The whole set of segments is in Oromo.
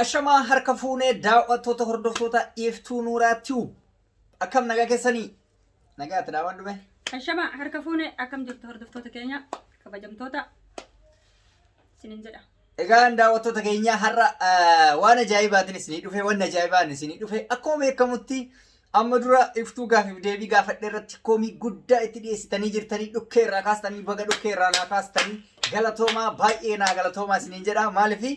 Ashamaa harka fuunee daawwattoota hordoftoota iftuu nuuraa tiyuub akkam nagaa keessanii nagaatti daawwan dhume. Ashamaa harka fuunee akkam jirtu hordoftoota keenya kabajamtoota isiniin jedha. Egaan daawwattoota keenya har'a waan ajaa'ibaatiin isinii dhufe waan ajaa'ibaan isinii dhufe akkuma beekamutti amma dura iftuu gaafiif deebii gaafadhe irratti koomii guddaa itti dhiyeessitanii jirtanii dhukkee irraa kaastanii baga dhukkee irraa naa kaastanii galatoomaa baay'ee naa galatoomaa isiniin jedha maaliif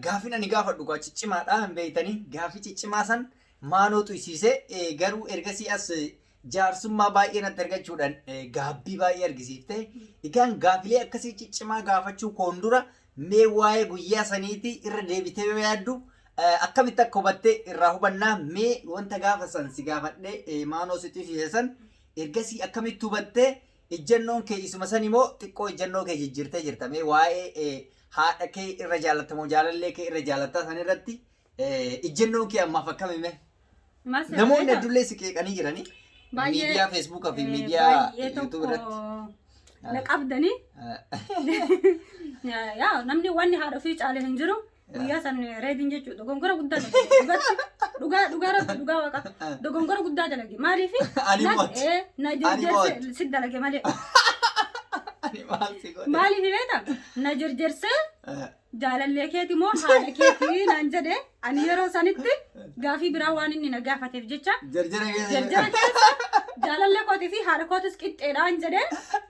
gaafin ani gaafadhu gaa ciccimaadha hin beeytanii gaafii ciccimaa san maanoo tuysiise garuu ergasii as jaarsummaa baay'ee natti argachuudhaan gaabbii baay'ee argisiifte egaan gaafilee akkasii ciccimaa gaafachuu koon dura mee waa'ee guyyaa saniiti irra deebitee yoo yaaddu akkamitti akka hubatte irraa hubannaa mee wanta gaafa san si gaafadhe maanoo si tuysiise san ergasii akkamitti hubatte ejjennoon kee isuma san immoo xiqqoo ejjennoo kee jijjiirtee jirta mee waa'ee haadha kee irra jaallatamoo jaalallee kee irra jaallataa san irratti ejjennoon kee ammaaf akkamime namoonni addullee si qeeqanii jiranii miidiyaa feesbuukaa fi miidiyaa yuutuub irratti na qabdanii yaa namni wanni haadha ofii caale hin jiru guyyaa san Redin jechuudha dogongora guddaa dhugaa waaqa dogongora guddaa dalage maaliif na jirjerse si dalage malee maaliif beekta na jirjerse jaalallee keeti moo haadha keeti naan jedhe ani yeroo sanitti gaafii biraa waan inni na gaafateef jecha jarjara keessa jaalallee kootii fi haadha kootis qixxeedhaan jedhe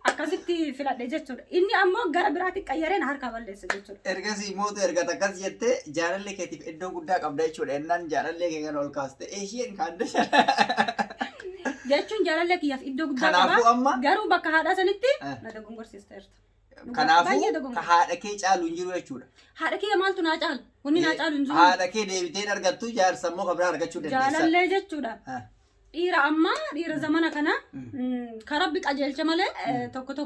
akkasitti filadhe jechuudha. Inni ammoo gara biraatti qayyareen harka balleessa jechuudha. Ergasii mootu ergata akkas jettee jaalallee keetiif iddoo guddaa qabda jechuudha. Ennaan jaalallee kee kana ol kaaste isheen kaande jechuun jaalallee kiyyaaf iddoo guddaa qaba. Garuu bakka haadha sanitti na dogongorsiisteerta. Kanaafuu ka haadha kee caalu hin jiru jechuudha. Haadha kee maaltu naa caalu? Wanni naa caalu hin jiru. Haadha kee deebitee argattu jaarsa immoo kabira argachuu dandeessa. Jaalallee jechuudha. Dhiira amma dhiira zamana kana karabbi qajeelcha malee tokko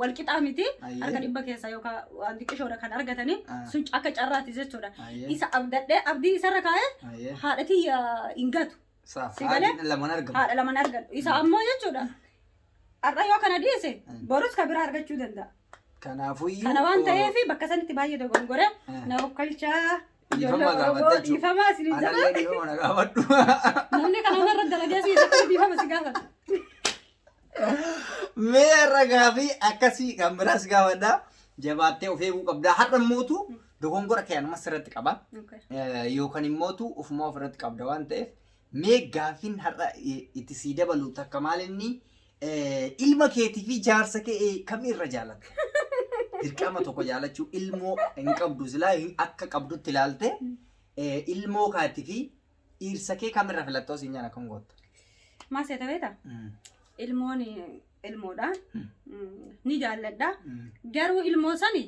walqixaa miti harka dhibba keessa yookaan waan xiqqishoodha kan argatanii sun akka carraati jechuudha. Isa abdadhee abdii isarra kaa'ee haadhatii hin gatu. Haadha lamaan argadhu. Isa ammoo jechuudha. Har'a yoo kana dhiise borus kabira argachuu danda'a. Kana waan ta'eef bakka sanitti baay'ee dogongore na okkalchaa. Difama gaafadhu. Difama asii jira. Anallee difama na gaafadhu. Namni kana irra dalagee asii jira difama si gaafadhu. Mee irra gaafii akkasii kan biraas gaafadha. Jabaattee of eeguu qabda. Har'a mootu dogongora kee anuma sirratti qaba. Yookaan immootu ofuma ofirratti qabda waan ta'eef mee gaafiin har'a itti sii dabalu takka maal inni ilma keetii fi jaarsa kee kamirra jaalatta? Dirqama tokko jaalachuu ilmoo hin qabdu silaa akka qabdutti ilaalte ilmoo kaatii fi dhiirsa kee kamirra filattoo siin jaan akkam gootta? Maaseeta beeta? Ilmoon ilmoodha. Ni jaalladha. Garuu ilmoo sani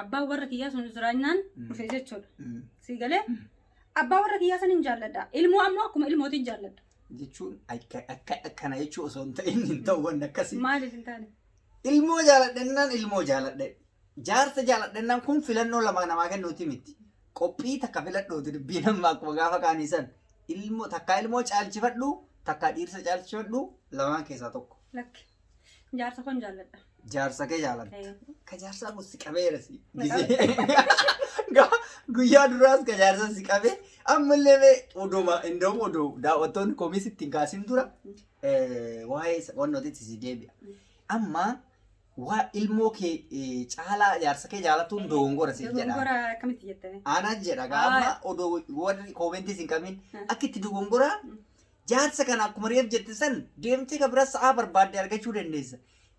abbaan warra kiyyaa sun jiraannaan dhufe jechuudha. Sii galee abbaan warra kiyyaa san hin jaalladha. Ilmoo ammoo akkuma ilmootiin jaalladha. Jechuun akkana jechuu osoo hin ta'in hin ta'u waan akkasii. Maaliif hin taane? Ilmoo jaaladhennaan ilmoo jaaladhe. Jaarsa jaaladhennaan kun filannoo lama namaa kennuuti miti. Qophii takka filadhuuti dubbii namaa akkuma gaafa kaanii san. Ilmoo takka ilmoo caalchifadhu takka dhiirsa caalchifadhu lamaan keessaa tokko. Lakki. Jaarsa kon jaalladha. Jaarsa kee jaaladha. Ka jaarsaa kun si qabeera si. Guyyaa duraas ka jaarsa si qabee ammallee mee odoo daawwattoonni koomis ittiin kaasin dura waa'ee wannootitti si deebi'a. Amma waa ilmoo kee caalaa jaarsa kee jaalatuun dogongora si jedha. Dogongora akkamitti jettanii? Aanaa jedha gaama odoo warri koomentii sin qabiin akka itti dogongora jaarsa kana akkuma reef jette san deemtee ka bira sa'aa barbaadde argachuu dandeessa.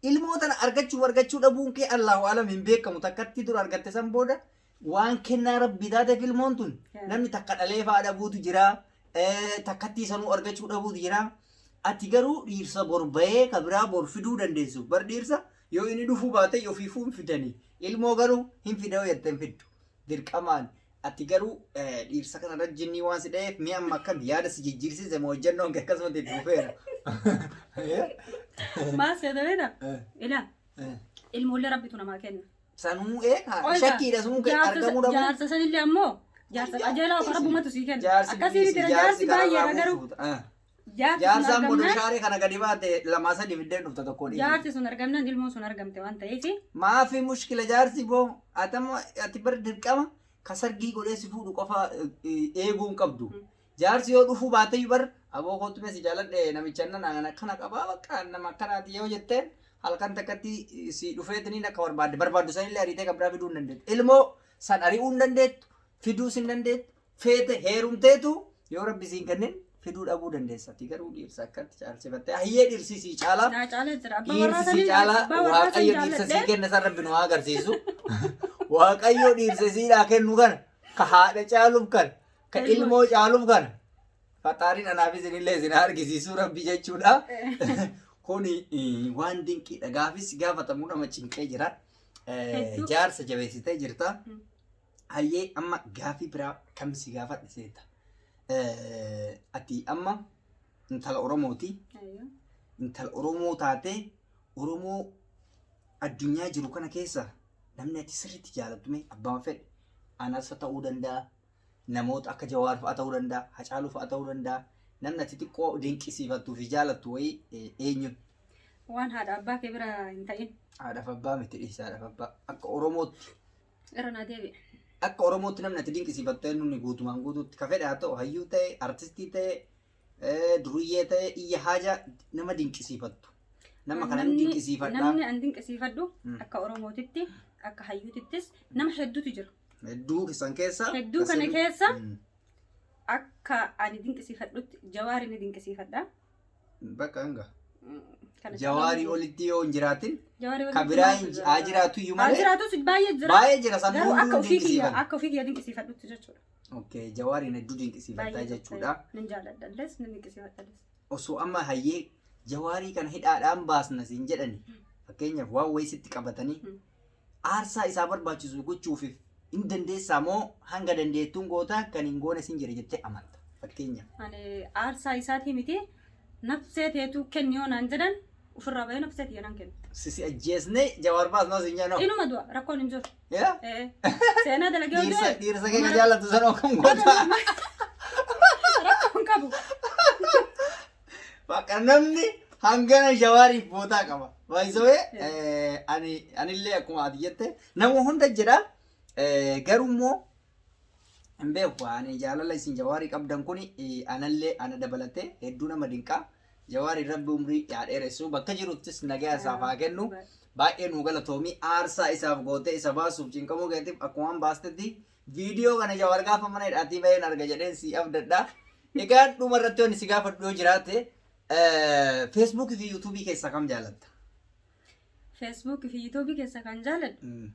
Ilmoo tana argachuu dhabuun kee Allahu alam hin beekamu takkatti dura argatte san booda waan kennaa rabbii taateef ilmoon tun namni takka dhalee fa'aa dhabuutu jira takkatti sanuu argachuu dhabuutu jira. Ati garuu dhiirsa bor bahee ka biraa bor fiduu dandeessu. Bar dhiirsa yoo inni dhufuu baate ofiifuu hin fidanii. Ilmoo garuu hin fidau jettee hin fiddu. Dirqamaan ati garuu dhiirsa kana rajjinnii waan si dhaheef mi'a amma akkam yaada si jijjiirsiise moo hojjennoon kee akkasumatti itti dhufeera. Maal seeta beeta? Ilaa ilmoollee rabbitu namaa kenna. Sanuu shakkiidha sun argamuu dhabu. Jaarsa sanillee ammoo jaarsa qajeelaa of rabbumatu sii kenna. Akkasii miti jaarsi baay'eedha garuu. Jaarsaan bodoshaaree kana gadi baate lamaa sadii fiddeen dhufta tokko dhiisu. Jaarsi sun argamnaan ilmoo sun argamte waan ta'eef. Maafi mushkila jaarsi boo ati bar dirqama kasargii godhee si fuudhu qofa eeguu hin qabdu. Jaarsi yoo dhufuu baate bar aboo kootume si jaaladhe namicha nan akkana qabaa bakka nama akkanaati yoo jetteen halkan takkatti si dhufeetiniin akka barbaaddu sanillee ariitee qabdaa fiduu hin dandeettu. Ilmoo san ari'uu hin dandeettu, fiduus hin dandeettu, feete heerumteetu yoo rabbi siin kenneen fiduu dhabuu dandeessatti. Garuu dhiirsa akkatti caalchifattee hayyee dhiirsi sii caalaa. Dhiirsi sii caalaa waaqayyo dhiirsa sii kenna san rabbi nu haa agarsiisu. Waaqayyo dhiirsa siidhaa kennu kana ka haadha caaluuf kana ka ilmoo caaluuf kana faxaariin anaaf isinillee isin argisiisuu rabbi jechuudha. Kuni waan dinqiidha. Gaafis gaafatamuu nama cinqee jira. Jaarsa jabeessitee jirta. Hayyee amma gaafii biraa kam si gaafadhe seeta. Ati amma intala Oromooti. Intala Oromoo taatee Oromoo addunyaa jiru kana keessa namni ati sirriitti jaalattume abbaan fedhe anas ta'uu danda'a. Namoota akka Jawaar fa'a ta'uu danda'a. Hacaaluu fa'a ta'uu danda'a. Namni ati xiqqoo dinqisiifattuu fi jaalattu wayii eenyuun? Waan haadha abbaa kee bira hin ta'in. Haadhaaf abbaa miti dhiisa haadhaaf abbaa. Akka Oromootti. Irra naa deebi'e. Akka Oromootti namni ati dinqisiifattu eenyuun guutumaan guutuutti ka fedhe haa ta'u hayyuu ta'e, artistii ta'e, duruyyee ta'e, iyya haja nama dinqisiifattu. Nama kana dinqisiifadhaa. Namni an dinqisiifadhu akka Oromootitti akka hayyuutittis nama hedduutu jira. Hedduu isan keessa. Hedduu kana keessa akka ani dinqisiifadhutti Jawaarii ni dinqisiifadha. Bakka hanga. Jawaarii olitti yoo hin jiraatin ka biraa haa jiraatu iyyuu malee. Haa jiraatus baay'ee jira. Baay'ee jira san hunduu dinqisiifadha. Akka ofii kiyya dinqisiifadhutti jechuudha. Okay, Jawaariin hedduu dinqisiifadha jechuudha. Nin jaaladhalles nin dinqisiifadhalles. Osoo amma hayyee Jawaarii kana hidhaadhaan baasna siin jedhani. Fakkeenyaaf waan wayii sitti qabatanii aarsaa isaa barbaachisu gochuuf hin dandeessaa moo hanga dandeettuun goota kan hin goone sin jira jettee amanta. Fakkeenyaaf. Ani aarsaa isaatii miti nafsee teetu kenniyoo naan jedhan ofirraa bahee nafsee tiyya naan kennu. Sisi ajjeesnee Jawaar baasnaa siin jedhanoo. Inuma du'a rakkoon hin jiru. Yaa? Seenaa dalagee hojii. Dhiirsa keenya jaallatu sanoo kan goota. Rakkoon qabu. Bakka namni hangana Jawaariif bootaa qaba. Baay'isawee anillee akkuma ati jette nama hunda jedha. Garuu immoo hin beeku ani jaalala isin Jawaarii qabdan kuni anallee ana dabalatee hedduu nama dinqaa. Jawaarii rabbi umrii dheeressu bakka jiruttis nagaa isaaf haa kennu. Baay'ee nu galatoomii aarsaa isaaf gootee isa baasuuf cinqamuu keetiif akkuma baastetti viidiyoo kana Jawaar gaafa mana hidhaatii baheen arga jedheen si abdadha. Egaa dhuma irratti wanni si gaafadhu yoo jiraate Facebook fi YouTube keessa kam jaalatta? Facebook fi YouTube keessa kan jaaladhu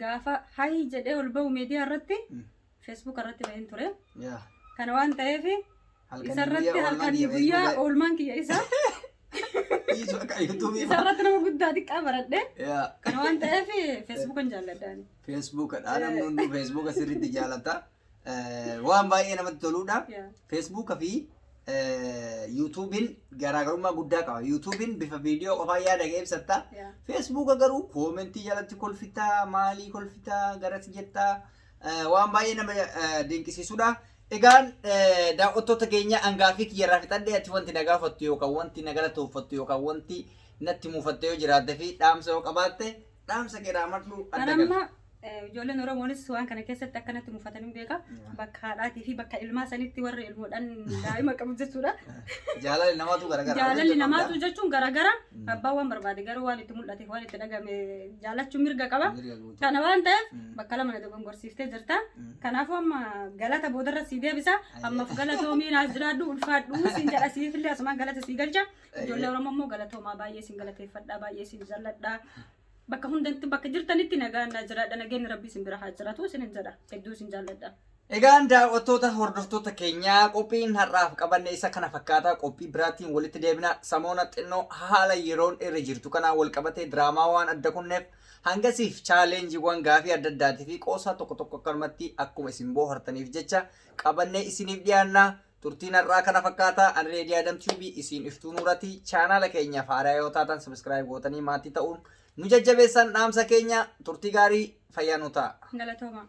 gaafa hayi jedhee ol ba'u miidiyaa irratti Facebook irratti baheen ture. Kana waan ta'eef isarratti halkanii guyyaa oolmaan kiyya isaa isarratti nama guddaa xiqqaa baradhe. Kana waan ta'eef Facebook kan jaalladhaan. Facebook namni hunduu Facebook asirratti jaalata. Waan baay'ee namatti toludha. Facebook fi YouTubein garaagarummaa guddaa qaba. YouTubein bifa viidiyoo qofaa yaada ibsatta. Facebook garuu koomentii jalatti kolfitaa, maalii kolfitaa, garas jettaa waan baay'ee nama dinqisiisudha. Egaan daawwattoota keenya hangaafii kiyyarraa fixadhee ati wanti na gaafattu yookaan wanti na galatooffattu yookaan wanti natti muufatte yoo jiraatte fi dhaamsa yoo qabaatte dhaamsa keedhaa madhu adda gala. Ijoolleen Oromoonis waan kana keessatti akkanatti muufatanii beeka. Bakka haadhaatii fi bakka ilmaa sanitti warra ilmoodhaan daa'ima qabu jechuudha. Jaalalli namaatu garagara. Jaalalli namaatu jechuun garagara. Abbaan waan barbaade garuu waan itti mul'ate waan itti dhagame jaalachuun mirga qaba. Kana waan ta'eef bakka lama na dogongorsiiftee jirta. Kanaafuu amma galata boodarra sii deebisa. Ammaaf galatoomii naas jiraadhu ulfaadhu siin jedha siifillee asumaan galata sii galcha. Ijoollee Oromoo immoo galatoomaa baay'ee siin galateeffadha baay'ee siin jaalladha. Bakka hundatti bakka jirtanitti nagaan jiraadha nageenyi rabbii sin bira haa jiraatu isin jedha hedduu sin jaalladha. Egaan daawwattoota hordoftoota keenyaa qophiin har'aaf qabanne isa kana fakkaata qophii biraatiin walitti deebina samoona xinnoo haala yeroon irra jirtu kanaan wal qabatee diraamaa waan adda kunneef hangasiif chaalenjiiwwan gaafii adda addaatii fi qoosaa tokko tokko akkanumatti akkuma isin boohartaniif jecha qabannee isiniif dhiyaanna. Turtiin har'aa kana fakkaata ani Reedii Adam TV isin iftuu nuurati chaanaala keenyaaf haaraa yoo taatan subscribe gootanii maatii ta'uun nu jajjabeessan dhaamsa keenya turtii gaarii fayyaa nu ta'a. Galatooma.